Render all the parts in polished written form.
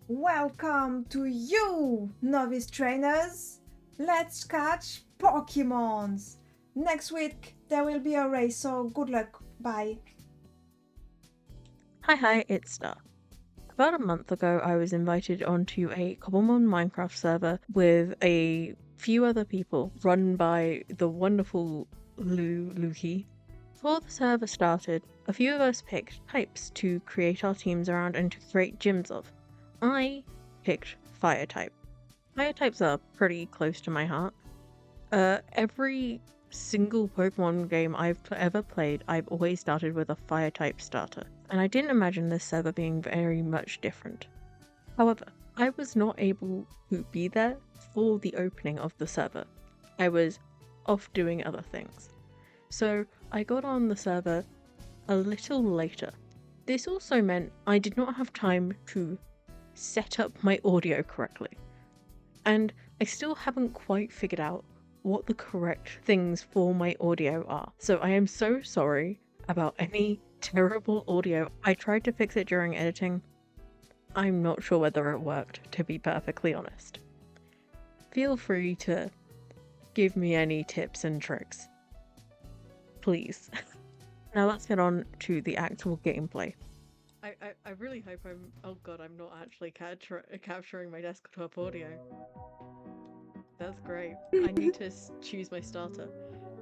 Welcome to you, novice trainers. Let's catch Pokemons. Next week there will be a race, so good luck. Bye. Hi, it's Star. About a month ago, I was invited onto a Cobblemon Minecraft server with a few other people, run by the wonderful Loukiw. Before the server started, a few of us picked types to create our teams around and to create gyms of. I picked Fire type. Fire types are pretty close to my heart. Every single Pokemon game I've ever played, I've always started with a Fire type starter, and I didn't imagine this server being very much different. However, I was not able to be there for the opening of the server. I was off doing other things. So I got on the server a little later. This also meant I did not have time to set up my audio correctly. And I still haven't quite figured out what the correct things for my audio are. So I am so sorry about any terrible audio. I tried to fix it during editing. I'm not sure whether it worked, to be perfectly honest. Feel free to give me any tips and tricks. Please. Now let's get on to the actual gameplay. I really hope I'm not actually capturing my desktop audio. That's great. I need to choose my starter,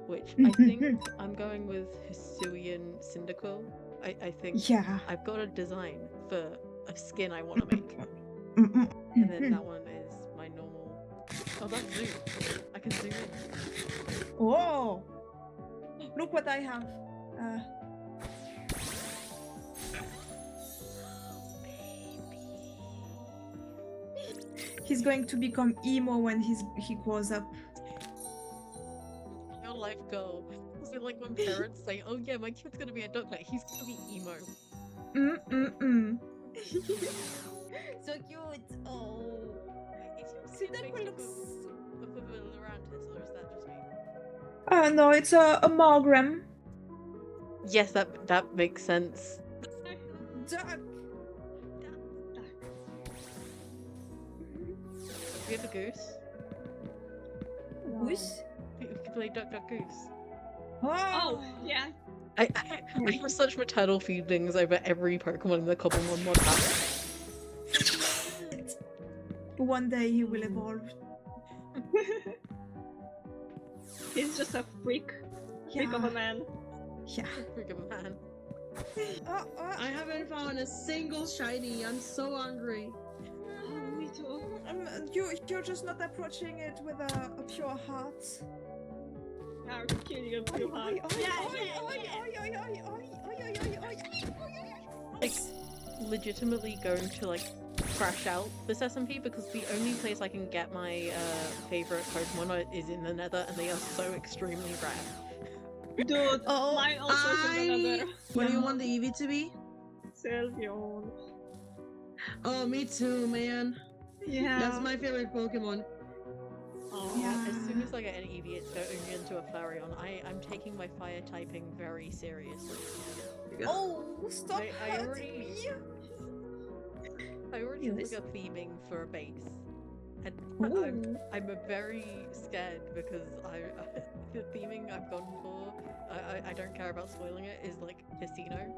which I think I'm going with Hisuian Cyndaquil. I think I've got a design for a skin I want to make. And then that one is my normal... Oh, that's zoom. I can zoom in. Whoa! Look what I have. He's going to become emo when he grows up. Your life goal. Is it like when parents say, "Oh yeah, my kid's gonna be a doctor. He's gonna be emo." So cute. Oh. Cyndaquil looks of a Lurantis, or is that just me? No, it's a Margram. Yes, that makes sense. Duck. We have a goose. Goose? We can play Duck Duck Goose. Oh yeah. I have such maternal feelings over every Pokemon in the Cobblemon mod pack. One day he will evolve. He's just a freak of a man. Yeah. Freak of a man. I haven't found a single shiny. I'm so hungry. Oh, me too. You're just not approaching it with a pure heart. Are killing a pure heart. Like, legitimately going to like crash out this SMP because the only place I can get my favorite Pokemon is in the Nether, and they are so extremely rare. Dude, mine also is in the Nether. What do you want the Eevee to be? Sylveon. Oh, me too, man. Yeah. That's my favorite Pokemon. Oh. Yeah. As soon as I get an Eevee, it's going into a Flareon. I'm taking my fire typing very seriously. Oh, stop I already took a theming for a base, and I'm very scared because the theming I've gone for, I don't care about spoiling it, is like casino,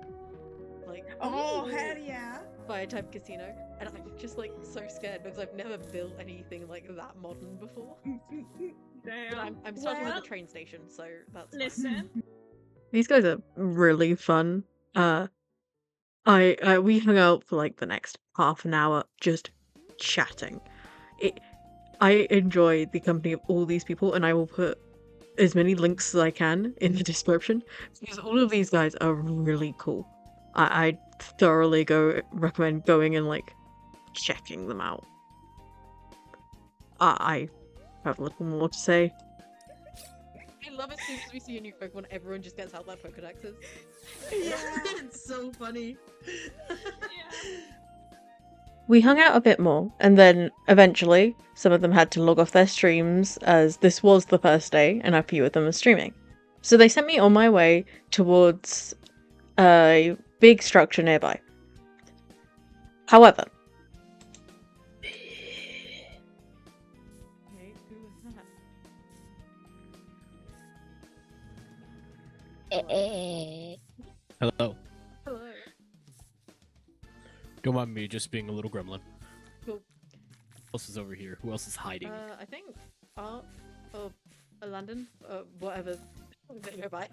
like hell yeah, fire type casino, and I'm just like so scared because I've never built anything like that modern before. Damn. I'm starting with the train station, so that's Listen. These guys are really fun. We hung out for like the next half an hour just chatting. I enjoy the company of all these people, and I will put as many links as I can in the description because all of these guys are really cool. I thoroughly recommend going and like checking them out. I have little more to say. I love it as soon as we see a new Pokemon, everyone just gets out their Pokedexes. Yeah, it's so funny. We hung out a bit more, and then eventually some of them had to log off their streams as this was the first day and a few of them were streaming. So they sent me on my way towards a big structure nearby. However, Hello. Hello. Don't mind me just being a little gremlin. Cool. Who else is over here? Who else is hiding? I think Art or London, whatever they go by.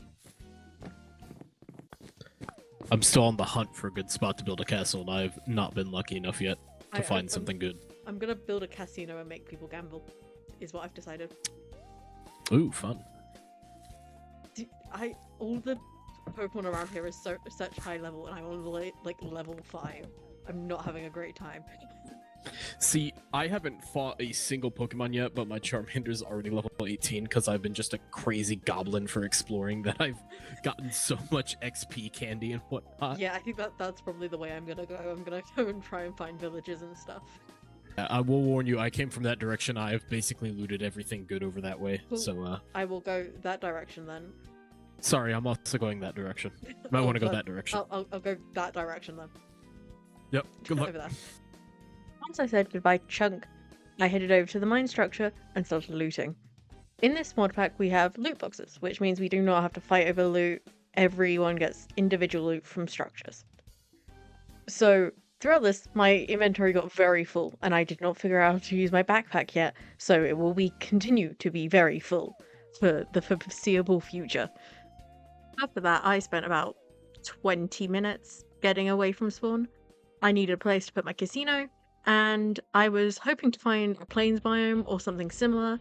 I'm still on the hunt for a good spot to build a castle, and I've not been lucky enough yet to find something good. I'm gonna build a casino and make people gamble, is what I've decided. Ooh, fun. All the Pokemon around here is such high level, and I'm on like level 5. I'm not having a great time. See, I haven't fought a single Pokemon yet, but my Charmander's already level 18 because I've been just a crazy goblin for exploring that I've gotten so much XP candy and whatnot. Yeah, I think that's probably the way I'm gonna go. I'm gonna go and try and find villages and stuff. I will warn you, I came from that direction. I've basically looted everything good over that way, Cool. so I will go that direction then. Sorry, I'm also going that direction. Might want to go that direction. I'll go that direction then. Yep, good luck. Over there. Once I said goodbye to Chunk, I headed over to the mine structure and started looting. In this mod pack we have loot boxes, which means we do not have to fight over loot. Everyone gets individual loot from structures. So throughout this, my inventory got very full, and I did not figure out how to use my backpack yet, so it will continue to be very full for the foreseeable future. After that, I spent about 20 minutes getting away from spawn. I needed a place to put my casino, and I was hoping to find a plains biome or something similar.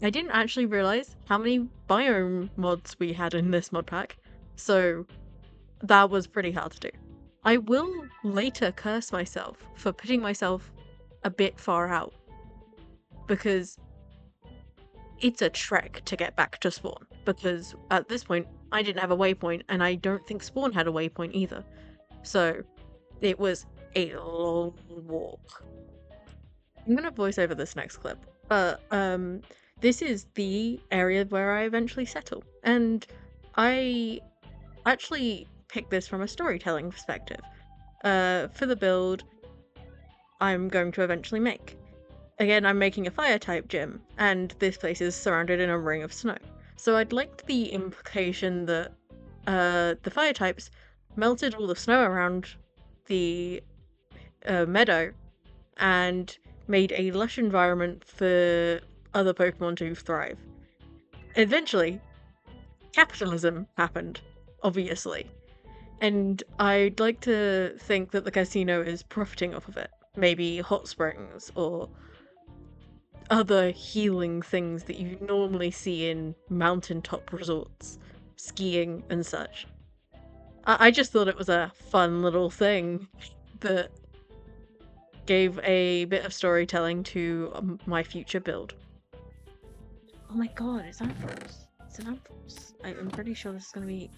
I didn't actually realise how many biome mods we had in this mod pack, so that was pretty hard to do. I will later curse myself for putting myself a bit far out, because it's a trek to get back to spawn, because at this point I didn't have a waypoint, and I don't think spawn had a waypoint either. So it was a long walk. I'm gonna voice over this next clip, but this is the area where I eventually settle, and I actually picked this from a storytelling perspective. For the build I'm going to eventually make. Again, I'm making a fire type gym, and this place is surrounded in a ring of snow. So I'd like the implication that the fire types melted all the snow around the meadow and made a lush environment for other Pokemon to thrive. Eventually, capitalism happened, obviously, and I'd like to think that the casino is profiting off of it. Maybe hot springs or other healing things that you normally see in mountaintop resorts, skiing and such. I just thought it was a fun little thing that gave a bit of storytelling to my future build. Oh my god, it's Ampharos. It's an Ampharos. I'm pretty sure this is going to be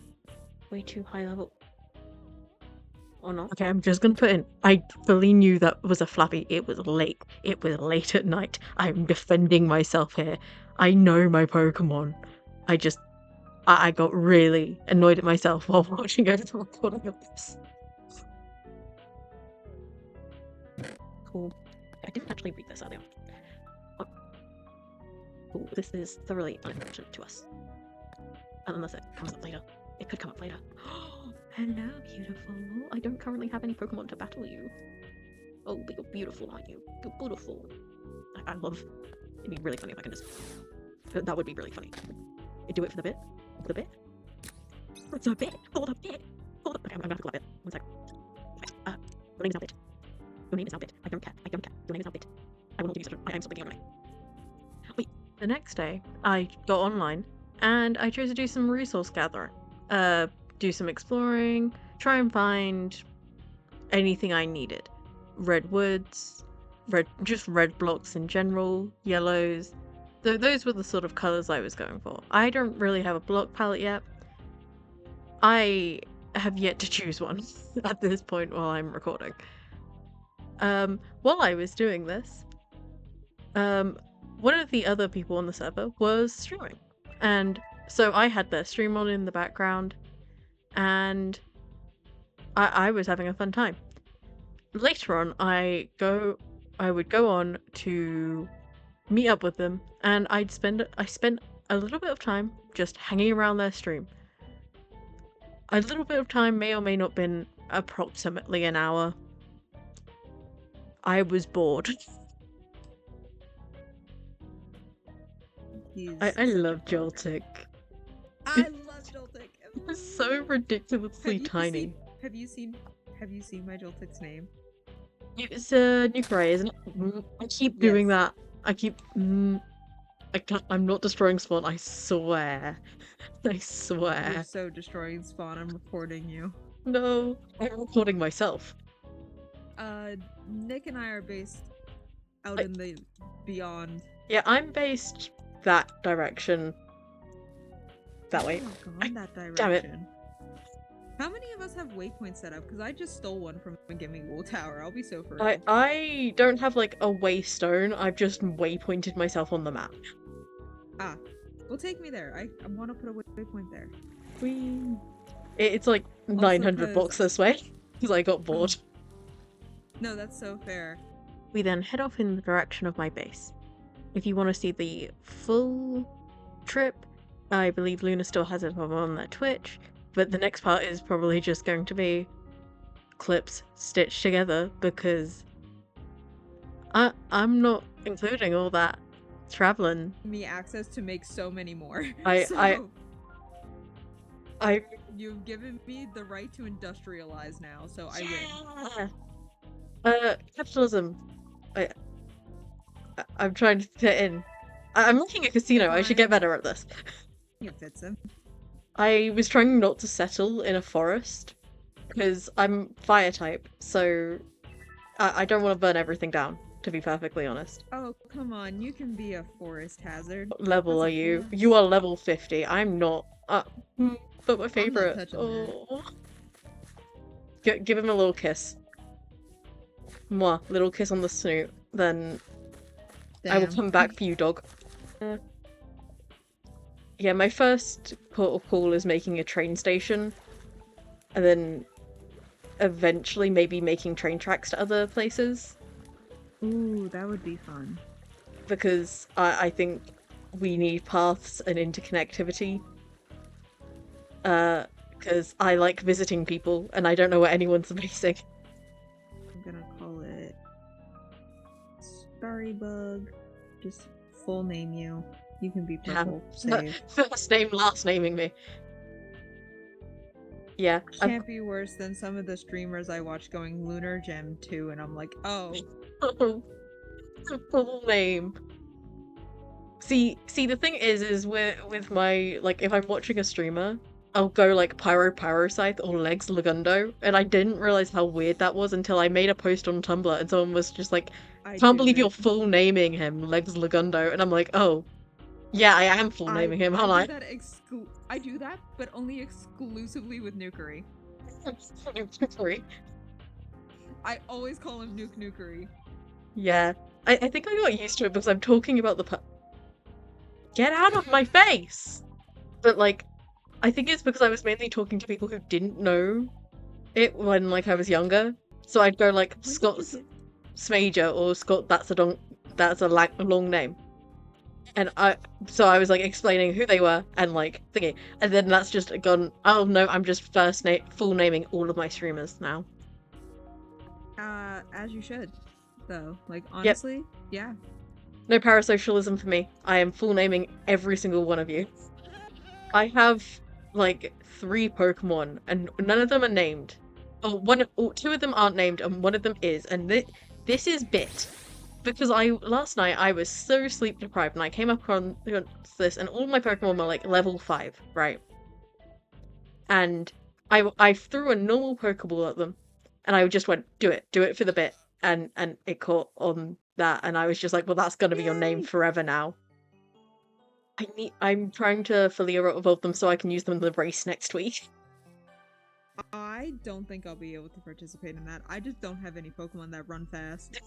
way too high level. Or not? Okay, I'm just gonna put in. I fully knew that was a Flappy. It was late. It was late at night. I'm defending myself here. I know my Pokemon. I got really annoyed at myself while watching over the recording of this. Cool. I didn't actually read this earlier. Oh. Cool. This is thoroughly unfortunate to us. Unless it comes up later. It could come up later. Hello, beautiful. I don't currently have any Pokemon to battle you. Oh, but you're beautiful, aren't you? You're beautiful. I love... It'd be really funny if I can just... That would be really funny. Do it for the bit. For the bit. For the bit. For the bit. For the... Okay, I'm gonna have to go up it. 1 sec. Okay. Your name is Albit. Your name is Albit. I don't care. I don't care. Your name is Albit. I will not use it. I am stopping anyway. Wait. The next day, I got online, and I chose to do some resource gathering. Do some exploring, try and find anything I needed. Red woods, just red blocks in general, yellows. Those were the sort of colours I was going for. I don't really have a block palette yet. I have yet to choose one at this point while I'm recording. While I was doing this, one of the other people on the server was streaming. And so I had their stream on in the background, and I was having a fun time. Later on, I would go on to meet up with them, and I spent a little bit of time just hanging around their stream. a little bit of time may or may not been approximately an hour. I was bored. I love Joltik. I love Joltik. It's so ridiculously tiny. Have you seen my Joltik's name? It's Nucray, isn't it? I keep doing that. I keep. I can't. I'm not destroying spawn. I swear. I swear. You're so destroying spawn. I'm reporting you. No, I'm recording myself. Nick and I are based out in the beyond. Yeah, I'm based that direction. That way. Oh my God, that direction. Damn it. How many of us have waypoints set up? Because I just stole one from a Gimme Wool Tower. I'll be so for real. I don't have like a waystone. I've just waypointed myself on the map. Ah, well, take me there. I want to put a waypoint there. Whee. It's like 900 blocks this way because I got bored. No, that's so fair. We then head off in the direction of my base. If you want to see the full trip, I believe Lunar still has it on their Twitch, but the next part is probably just going to be clips stitched together because I'm not including all that traveling. Me access to make so many more. You've given me the right to industrialize now, so I win. Capitalism. I'm trying to fit in. I'm making a casino. I should get better at this. It fits him. I was trying not to settle in a forest because I'm fire type, so I don't want to burn everything down, to be perfectly honest. Oh, come on. You can be a forest hazard. What level That's are you? forest. You are level 50. I'm not. But my favorite. touching Oh. Give him a little kiss. Mwah. Little kiss on the snoot. Then I will Damn. come back for you, dog. Yeah, my first port of call is making a train station. And then eventually maybe making train tracks to other places. Ooh, that would be fun. Because I think we need paths and interconnectivity. Because I like visiting people and I don't know where anyone's basing. I'm gonna call it Starrybug. Just full name you. You can be purple. Save. First name, last naming me. Yeah. Can't be worse than some of the streamers I watch going Lunar Gem 2 and I'm like, oh. Full name. See, the thing is with my, like, if I'm watching a streamer, I'll go like Pyrocythe or Legs Lagundo, and I didn't realize how weird that was until I made a post on Tumblr and someone was just like, can't believe you're full naming him Legs Lagundo, and I'm like, oh, yeah, I am full naming him, aren't I? I do that, but only exclusively with Nukery. Sorry. I always call him Nukery. Yeah, I think I got used to it because I'm talking about the Get out of my face! But like, I think it's because I was mainly talking to people who didn't know it when like I was younger. So I'd go like Scott Smager or Scott that's a long name. And I was like explaining who they were and like thingy. And then that's just gone, oh no, I'm just full naming all of my streamers now. As you should, though. Like, honestly, yeah. No parasocialism for me. I am full naming every single one of you. I have like 3 Pokemon and none of them are named. Two of them aren't named and one of them is. And this is Bit. Because last night I was so sleep deprived and I came up on this and all my Pokemon were like level 5, right? And I threw a normal Pokeball at them and I just went, do it for the bit. And it caught on that and I was just like, well, that's gonna be your name forever now. I'm trying to fully evolve them so I can use them in the race next week. I don't think I'll be able to participate in that. I just don't have any Pokemon that run fast.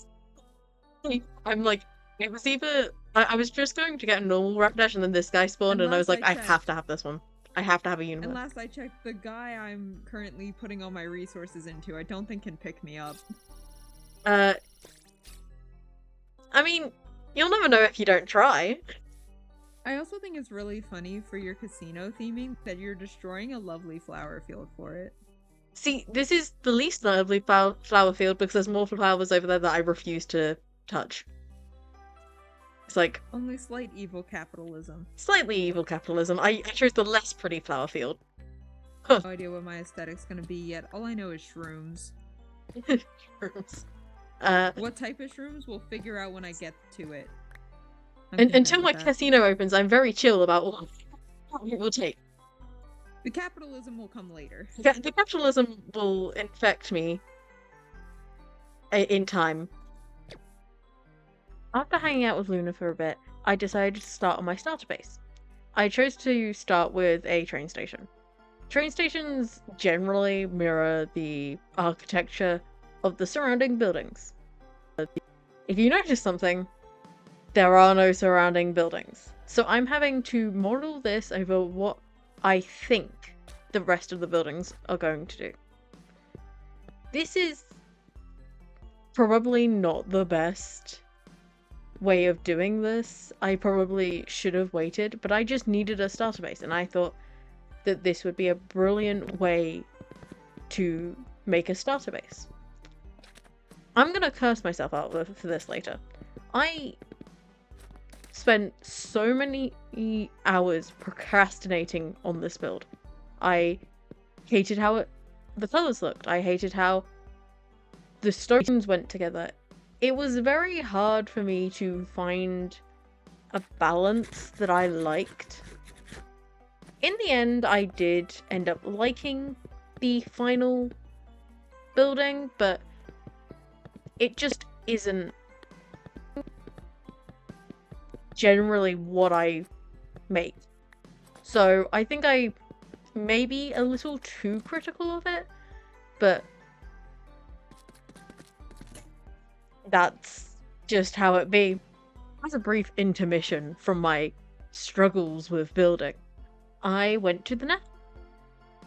I'm like, it was either I was just going to get a normal Rapidash and then this guy spawned and I was like, I have to have this one. I have to have a universe. And last I checked, the guy I'm currently putting all my resources into, I don't think can pick me up. I mean, you'll never know if you don't try. I also think it's really funny for your casino theming that you're destroying a lovely flower field for it. See, this is the least lovely flower field because there's more flowers over there that I refuse to touch. It's like Only slight evil capitalism. slightly evil capitalism. I chose the less pretty flower field. No idea what my aesthetic's gonna be yet. All I know is shrooms. What type of shrooms we'll figure out when I get to it. Until my casino opens, I'm very chill about what it will take. The capitalism will come later. The capitalism will infect me in time. After hanging out with Lunar for a bit, I decided to start on my starter base. I chose to start with a train station. Train stations generally mirror the architecture of the surrounding buildings. If you notice something, there are no surrounding buildings. So I'm having to model this over what I think the rest of the buildings are going to do. This is probably not the best way of doing this. I probably should have waited, but I just needed a starter base, and I thought that this would be a brilliant way to make a starter base. I'm gonna curse myself out for this later. I spent so many hours procrastinating on this build. I hated how the colors looked. I hated how the stones went together. It was very hard for me to find a balance that I liked. In the end, I did end up liking the final building, but it just isn't generally what I make. So I think I may be a little too critical of it, but that's just how it be. As a brief intermission from my struggles with building, I went to the net.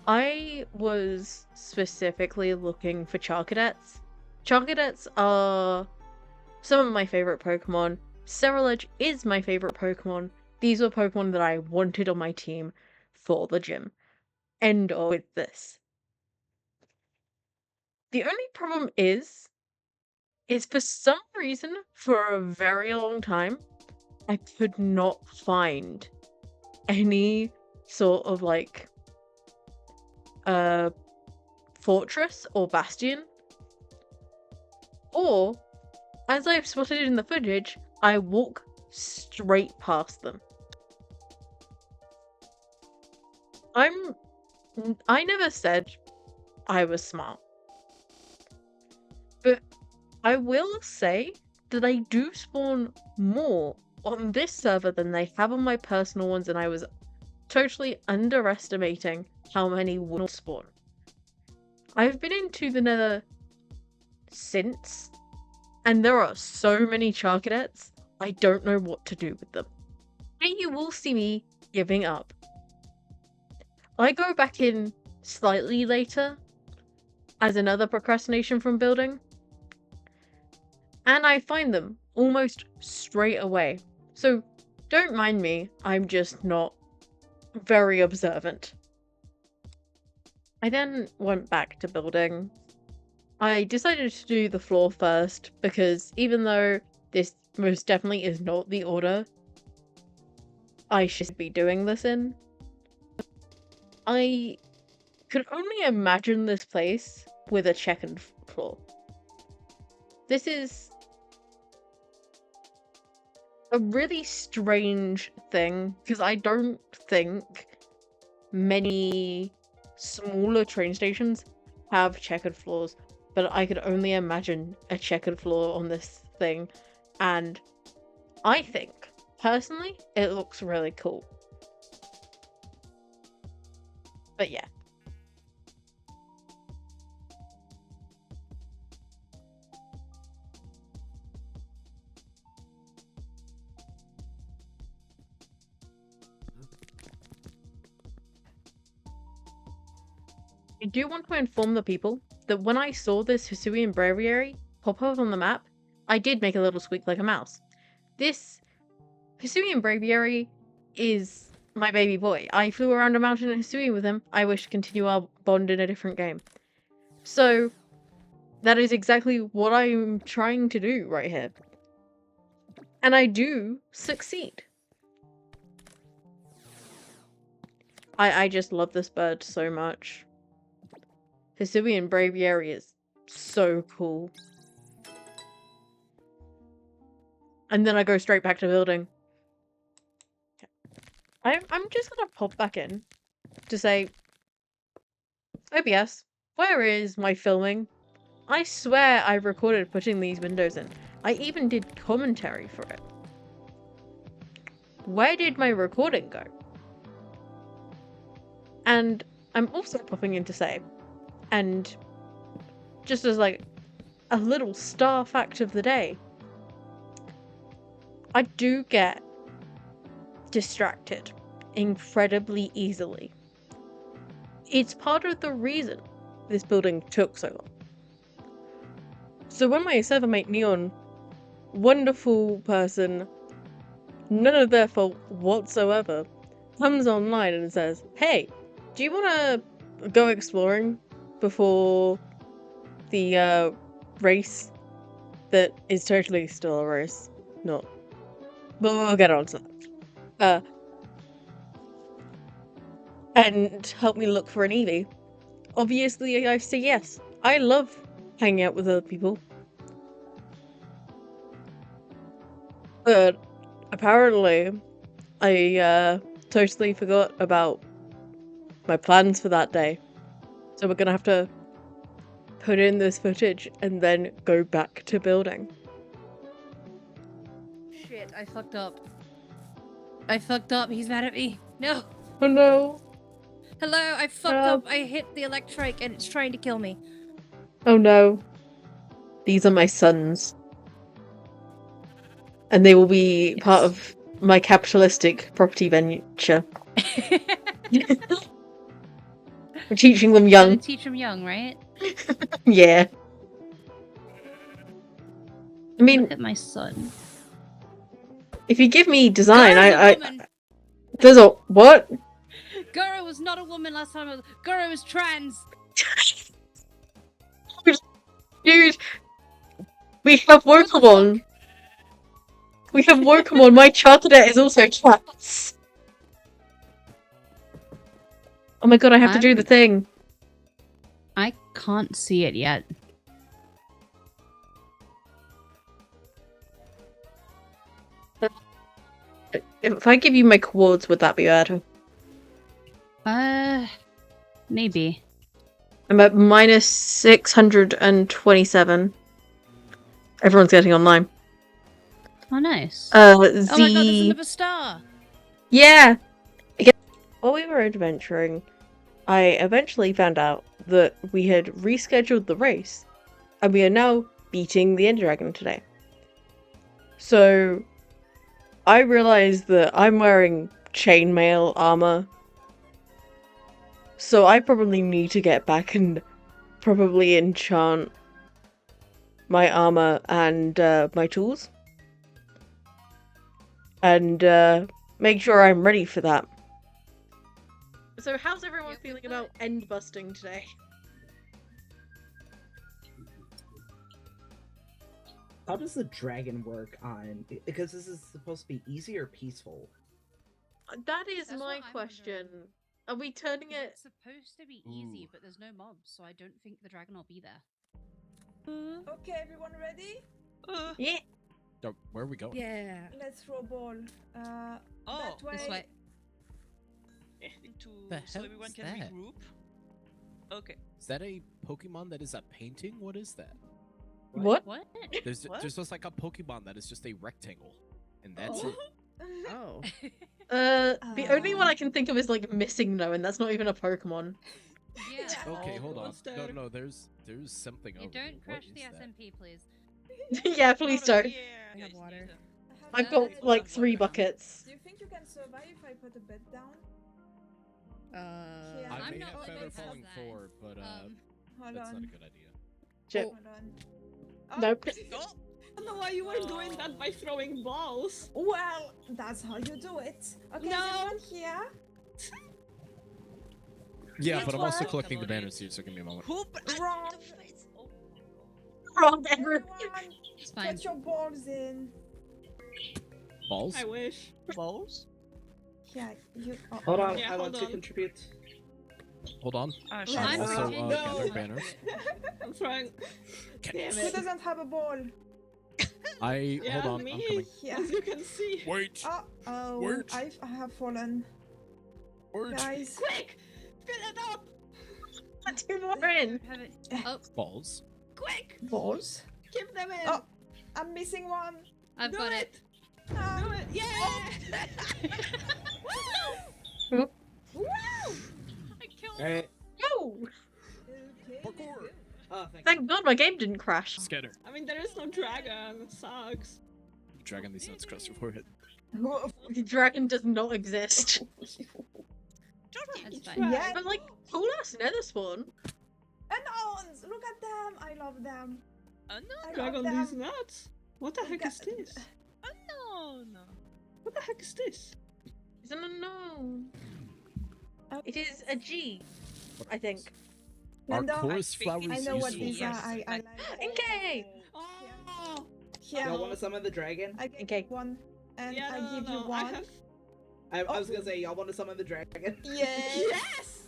I was specifically looking for Charcadets. Charcadets are some of my favorite Pokemon. Cerulege is my favorite Pokemon. These were Pokemon that I wanted on my team for the gym. End of with this. The only problem is for some reason, for a very long time, I could not find any sort of like fortress or bastion. Or, as I've spotted in the footage, I walk straight past them. I never said I was smart. But I will say that I do spawn more on this server than they have on my personal ones, and I was totally underestimating how many will spawn. I've been into the Nether since, and there are so many Charcadets, I don't know what to do with them. And you will see me giving up. I go back in slightly later as another procrastination from building, and I find them almost straight away. So don't mind me, I'm just not very observant. I then went back to building. I decided to do the floor first because even though this most definitely is not the order I should be doing this in, I could only imagine this place with a checkered floor. This is a really strange thing because I don't think many smaller train stations have checkered floors, but I could only imagine a checkered floor on this thing, and I think, personally, it looks really cool. But yeah. I do want to inform the people that when I saw this Hisuian Breviary pop up on the map, I did make a little squeak like a mouse. This Hisuian Breviary is my baby boy. I flew around a mountain in Hisui with him. I wish to continue our bond in a different game. So, that is exactly what I'm trying to do right here. And I do succeed. I just love this bird so much. Hisui and Braviary is so cool. And then I go straight back to building. I'm just gonna pop back in to say, OBS, where is my filming? I swear I recorded putting these windows in. I even did commentary for it. Where did my recording go? And I'm also popping in to say, and just as like a little star fact of the day, I do get distracted incredibly easily. It's part of the reason this building took so long. So when my server mate Neon, wonderful person, none of their fault whatsoever, comes online and says, hey, do you want to go exploring before the race that is totally still a race? Not. But we'll get on to that. And help me look for an Eevee. Obviously, I say yes. I love hanging out with other people. But apparently, I totally forgot about my plans for that day. So we're gonna have to put in this footage and then go back to building. Shit, I fucked up. I fucked up. He's mad at me. No. Oh no. Hello, I fucked up. I hit the electric and it's trying to kill me. Oh no. These are my sons. And they will be part of my capitalistic property venture. We're teaching them young. Gotta teach them young, right? Yeah. I mean, Look at my son. if you give me design, Goro's a woman. There's a what? Goro was not a woman last time. Goro is trans. Dude, we have Wokamon. We have Wokamon. My Charterdet is also trans. Oh my god, I have to do the thing. I can't see it yet. If I give you my coords, would that be better? Maybe. I'm at minus 627. Everyone's getting online. Oh, nice. Oh my god, there's another star! Yeah! While we were adventuring, I eventually found out that we had rescheduled the race, and we are now beating the Ender Dragon today. So, I realized that I'm wearing chainmail armor, so I probably need to get back and probably enchant my armor and my tools. And make sure I'm ready for that. So how's everyone feeling about end busting today? How does the dragon work on... Because this is supposed to be easy or peaceful? That is my question. Are we turning it... It's supposed to be easy, but there's no mobs, so I don't think the dragon will be there. Okay, everyone ready? Yeah. Where are we going? Yeah. Let's throw a ball. That way. This way. The So hell everyone is can that? regroup. Okay. Is that a Pokemon that is a painting? What is that? What? What? There's What? just like a Pokemon that is just a rectangle, and that's it. Oh. The only one I can think of is like Missing No, and that's not even a Pokemon. Yeah. Okay, hold on. monster. No, there's something You over there. don't crash What the is that? SMP, please. Yeah, please don't. Yeah, I have it's water. neither. I've got like 3 buckets. Do you think you can survive if I put a bed down? Here. I I'm may not have feather convinced of falling that. 4, but Hold that's on. not a good idea. Shit. Hold on. Oh, Nope. Oh, don't know why you were doing that by throwing balls. Well, that's how you do it. Okay, No. is everyone here? Yeah, Which but I'm also one? collecting the banners here, so give me a moment. Who Wrong. the face? Oh my god. Wrong, everyone. Everyone, It's fine. put your balls in. Balls? I wish. Balls? Yeah, you. Oh, Hold on, Yeah, I want hold to on. contribute. Hold on. Ah, Yeah, I'm I'm also thinking- gather No. banners. I'm trying. Damn Who it. doesn't have a ball? Yeah, Hold on, me. I'm coming. Yeah. As you can see. Wait! Oh, Wait. I have fallen, Wait! guys. Quick! Fill it up! Two more in. Have it. Oh, Balls. Quick! Balls. Keep them in! Oh, I'm missing one. I've Do got it. Do it! Yeah! Woo! I killed Alright. No! Parkour! Oh, thank you. Thank God my game didn't crash. Scanner. I mean, there is no dragon. It sucks. Dragon these nuts across your forehead. The dragon does not exist. That's fine. Try. Yeah. But like, cool ass nether spawn. Anons! Look at them! I love them. Oh I Dragon love these them. nuts? What the heck is this? no, no. What the heck is this? It's an unknown. Oh. It is a G, I think. Our Linda, chorus I flowers I know what useful. these are. Yes. I like. Okay. Oh! Here, Y'all want to summon the dragon? I give Okay. you one, and Yeah, I no, give no, you no. one. I have... I was gonna say, y'all want to summon the dragon? Yes. Yes!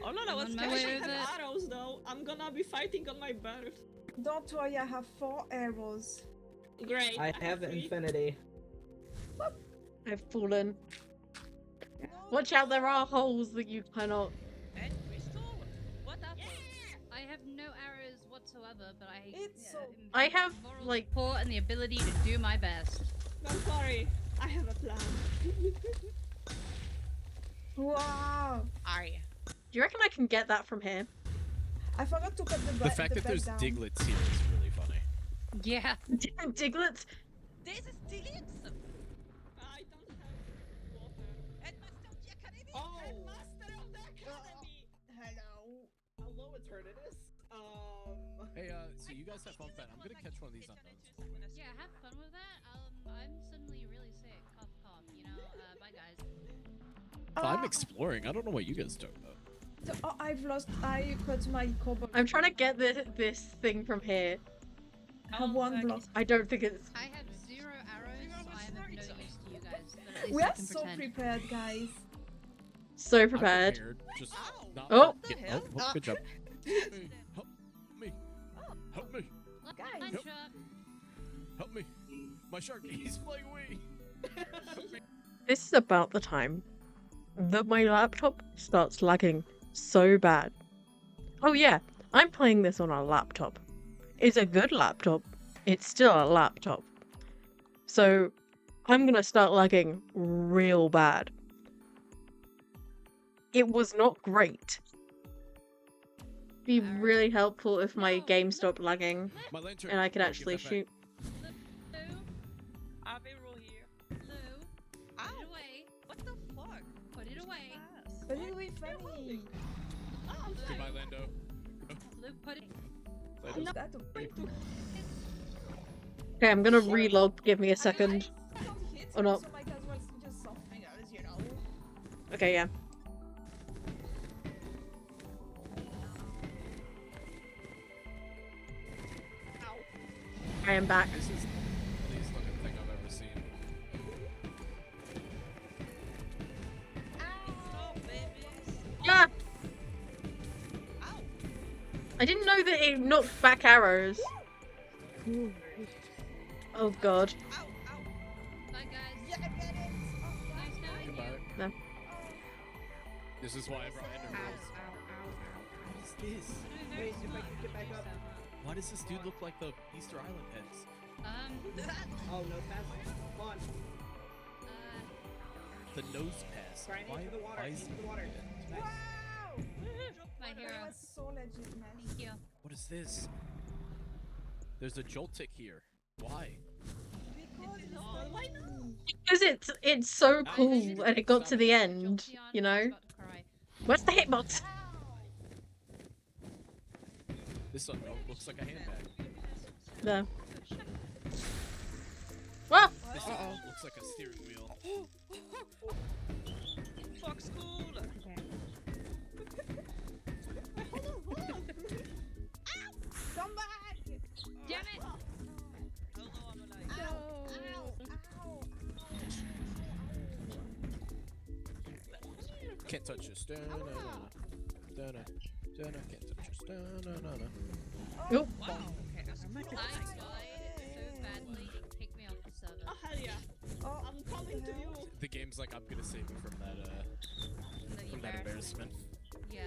Oh no, no, what's On my I way don't with have it. arrows though. I'm gonna be fighting on my bird. Don't worry, I have 4 arrows. Great. I have 3. infinity. I've fallen. Watch out, there are holes that you cannot. And crystal? What happened? I have no arrows whatsoever, but I. It's so- am I have, moral like- support and the ability to do my best. Don't worry. I have a plan. Wow. Aye. Do you reckon I can get that from here? I forgot to put The fact that bed there's down. diglets here is really funny. Yeah. Diglets? This is Tilix! I don't have water. Headmaster of the Academy! Oh. Headmaster of the academy! Hello. Hello, Eternatus. Hey, so you guys have fun with that. I'm gonna catch one of these unknowns. Yeah, have fun with that. I'm suddenly really sick. Cough, cough. You know. Bye, guys. I'm exploring. I don't know what you guys are talking about. Oh, I've lost. I put my cobble. I'm trying to get this thing from here. I have one block. I don't think it's. I have 0 arrows, so I am of no use to you guys. But at least We I are can so pretend. prepared, guys. So I'm prepared. Just Ow. not. Oh. Get, What the hell? oh, good job. Hey, help me! Help me! Look, Guys. line Yep. shark. Help me! My shark, he's flying away! This is about the time that my laptop starts lagging so bad. Oh yeah, I'm playing this on a laptop. It's a good laptop. It's still a laptop. So I'm gonna start lagging real bad. It was not great. Be really helpful if my game stopped lagging My lantern! and I could Here, give actually that back. shoot. Lou, I have a rule here. Lou, put Ow! it away. What the fuck? Put it away. But it will be funny. Oh, I'm Goodbye, flying. Lando. Lou, put it. Lando's That Okay, I'm gonna relog. Give me a second. Hit Or not. So might as well just something else, you know. Okay, yeah. Ow. I am back. This is the funniest looking thing I've ever seen. Stop, babies! Ah! Ow! I didn't know that it knocked back arrows. Oh god. Ow! Ow! Bye, guys. Yeah, I get it. Nice knowing Goodbye. you. No. This is why I brought Ender Girls. What is this? Very Wait, if I smart. can get back up. Why does this dude look like the Easter Island heads? Oh, no pass. Come on. The nose pass. Brian, into the water. why is Into the water. Nice. Wow! My That hero. was so legitimate. Thank you. What is this? There's a jolt tick here. Why? Because it's Oh, why not? Because it's so cool and it got to the end, Jolteon you know? is about to cry. Where's the hitbox? This unknown looks like a handbag. No. Well, This Uh-oh. looks like a steering wheel. Fuck school! Come back! Damn it! Hello, I'm alive. Can't touch this. Can't touch this. nope. Wow. Okay, I'm not I gonna died so badly, it kicked me off the server. Oh hell yeah! Oh, I'm coming to you. The game's like, I'm gonna save you from that embarrassment. Yeah.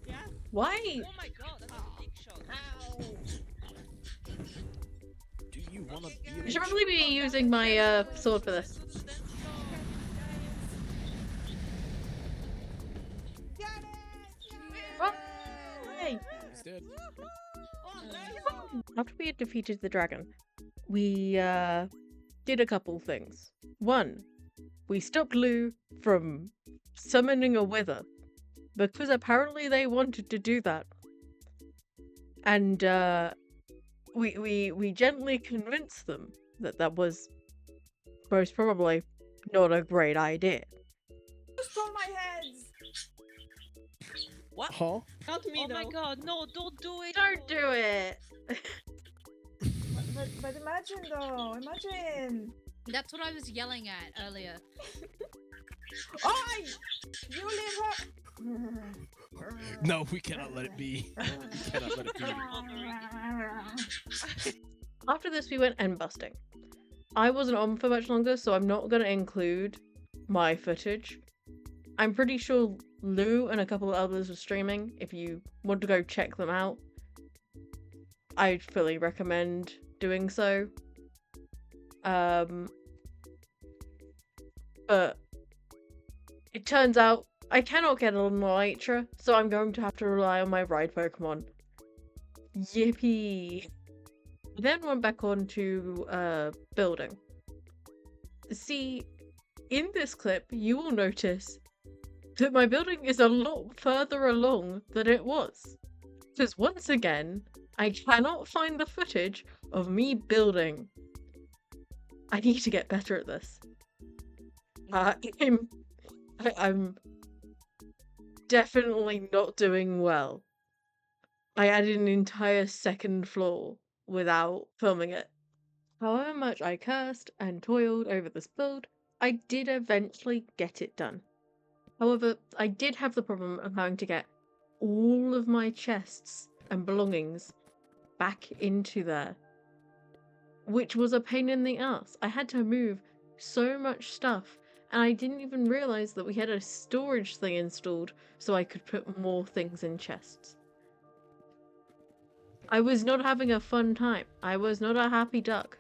Yeah. Why? Oh my god, that's a big shot. Do you wanna be? I should probably be using my sword for this. get it! What? Hey. He's dead. After we had defeated the dragon, we did a couple things. One, we stopped Lou from summoning a wither because apparently they wanted to do that, and we gently convinced them that that was most probably not a great idea. Just on my head! What? Huh? Not me Oh my though. god, no, don't do it! Don't do it. But imagine though, imagine! That's what I was yelling at earlier. Oh, you leave her! No, we cannot let it be. We cannot let it be. After this, we went end busting. I wasn't on for much longer, so I'm not going to include my footage. I'm pretty sure Lou and a couple of others were streaming. If you want to go check them out, I'd fully recommend doing so. But it turns out I cannot get on Elytra, so I'm going to have to rely on my ride Pokemon. Yippee! I then went back on to building. See, in this clip, you will notice that my building is a lot further along than it was. Because once again, I cannot find the footage of me building. I need to get better at this. I'm definitely not doing well. I added an entire second floor without filming it. However much I cursed and toiled over this build, I did eventually get it done. However, I did have the problem of having to get all of my chests and belongings back into there, which was a pain in the ass. I had to move so much stuff, and I didn't even realize that we had a storage thing installed so I could put more things in chests. I was not having a fun time. I was not a happy duck.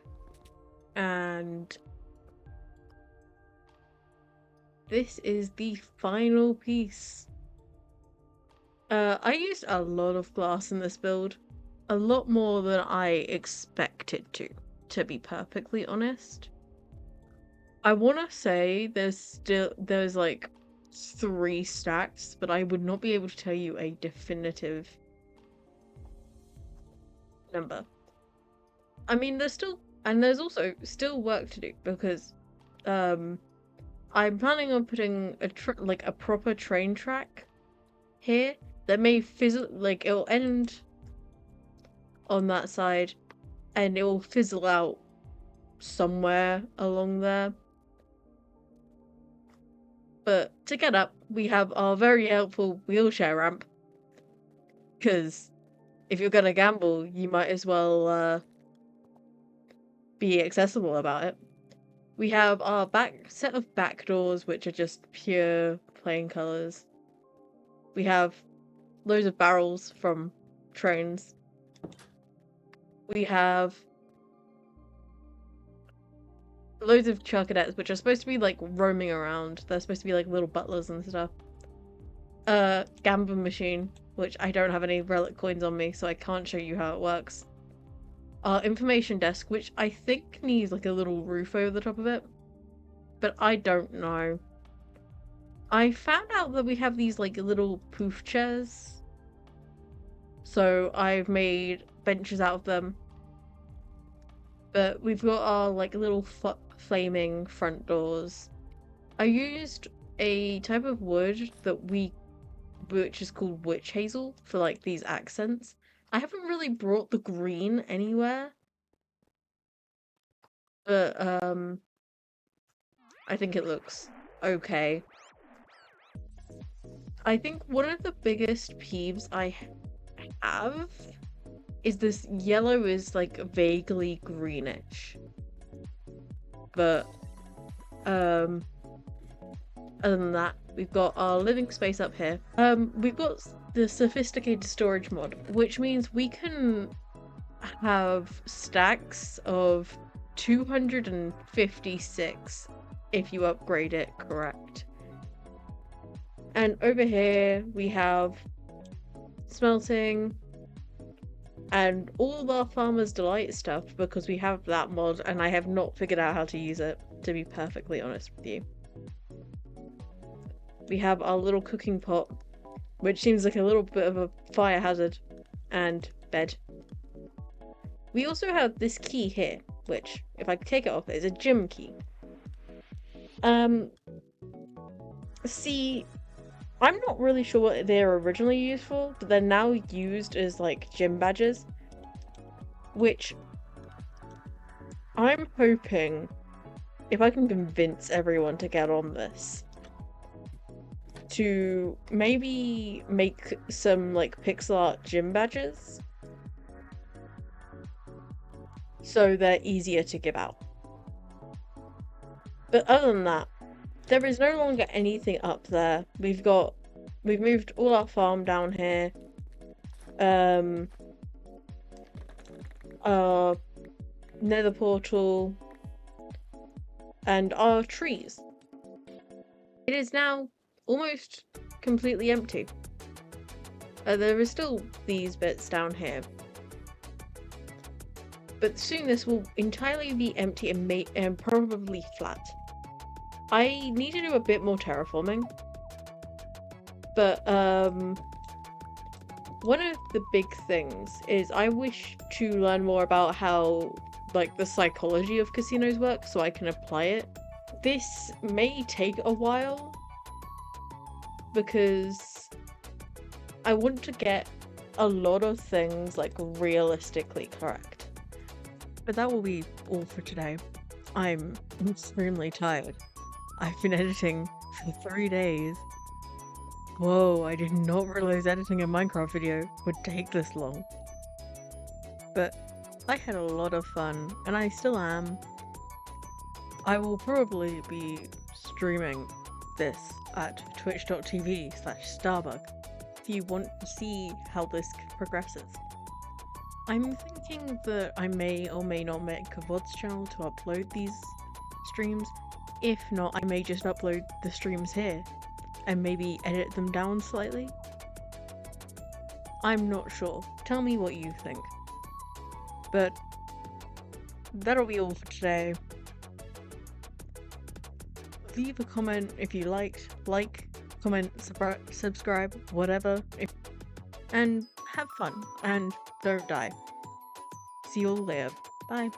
And this is the final piece. I used a lot of glass in this build. A lot more than I expected to be perfectly honest. I want to say there's like 3 stacks, but I would not be able to tell you a definitive number. I mean, there's also still work to do because I'm planning on putting a proper train track here that may it'll end on that side and it will fizzle out somewhere along there. But to get up, we have our very helpful wheelchair ramp. Because if you're gonna gamble, you might as well be accessible about it. We have our set of back doors, which are just pure plain colours. We have loads of barrels from trains. We have loads of charcadets, which are supposed to be like roaming around. They're supposed to be like little butlers and stuff. Gambling machine, which I don't have any relic coins on me, so I can't show you how it works. Our information desk, which I think needs like a little roof over the top of it, but I don't know. I found out that we have these like little poof chairs, so I've made benches out of them. But we've got our like little flaming front doors. I used a type of wood which is called witch hazel for like these accents. I haven't really brought the green anywhere, but I think it looks okay. I think one of the biggest peeves I have is this yellow is like vaguely greenish. But other than that, we've got our living space up here. We've got the sophisticated storage mod, which means we can have stacks of 256 if you upgrade it correct. And over here we have smelting and all of our Farmer's Delight stuff because we have that mod and I have not figured out how to use it, to be perfectly honest with you. We have our little cooking pot, which seems like a little bit of a fire hazard, and bed. We also have this key here, which, if I take it off, is a gym key. See, I'm not really sure what they're originally used for, but they're now used as, like, gym badges. Which, I'm hoping, if I can convince everyone to get on this, to maybe make some, like, pixel art gym badges. So they're easier to give out. But other than that, there is no longer anything up there. We've moved all our farm down here. Our nether portal and our trees. It is now almost completely empty. There is still these bits down here. But soon this will entirely be empty and probably flat. I need to do a bit more terraforming. But one of the big things is I wish to learn more about how like the psychology of casinos work so I can apply it. This may take a while because I want to get a lot of things like realistically correct. But that will be all for today. I'm extremely tired. I've been editing for 3 days. Whoa, I did not realize editing a Minecraft video would take this long. But I had a lot of fun, and I still am. I will probably be streaming this at twitch.tv/starbug if you want to see how this progresses. I'm thinking that I may or may not make a VODs channel to upload these streams. If not, I may just upload the streams here and maybe edit them down slightly. I'm not sure. Tell me what you think. But that'll be all for today. Leave a comment if you liked, comment, subscribe, whatever, and have fun, and don't die. See you all later. Bye.